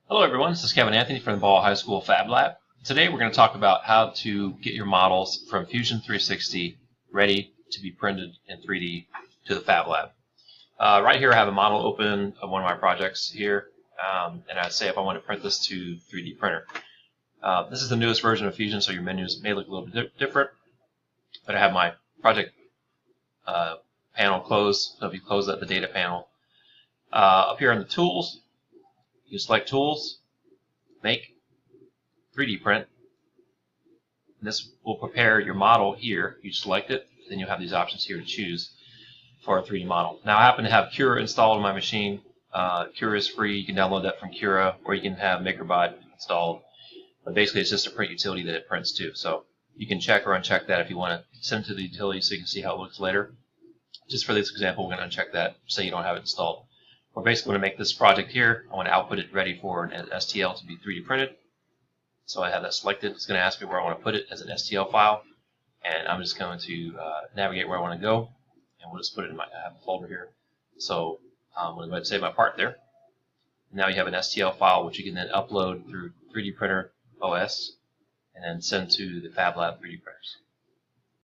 Hello everyone, this is Kevin Anthony from the Ball High School Fab Lab. Today we're going to talk about how to get your models from Fusion 360 ready to be printed in 3D to the Fab Lab. Right here I have a model open of one of my projects here, and I'd say if I want to print this to 3D printer. This is the newest version of Fusion, so your menus may look a little bit different, but I have my project panel closed, so if you close that, the data panel. Up here on the tools, you select Tools, Make, 3D Print. And this will prepare your model here. You select it, then you'll have these options here to choose for a 3D model. Now I happen to have Cura installed on my machine. Cura is free. You can download that from Cura, or you can have MakerBot installed. But basically it's just a print utility that it prints to. So you can check or uncheck that if you want to send it to the utility so you can see how it looks later. Just for this example, we're going to uncheck that, say you don't have it installed. We're basically going to make this project here. I want to output it ready for an STL to be 3D printed. So I have that selected. It's going to ask me where I want to put it as an STL file. And I'm just going to navigate where I want to go. And we'll just put it in my I have a folder here. So I'm going to go ahead and save my part there. Now you have an STL file which you can then upload through 3D Printer OS and then send to the Fab Lab 3D printers.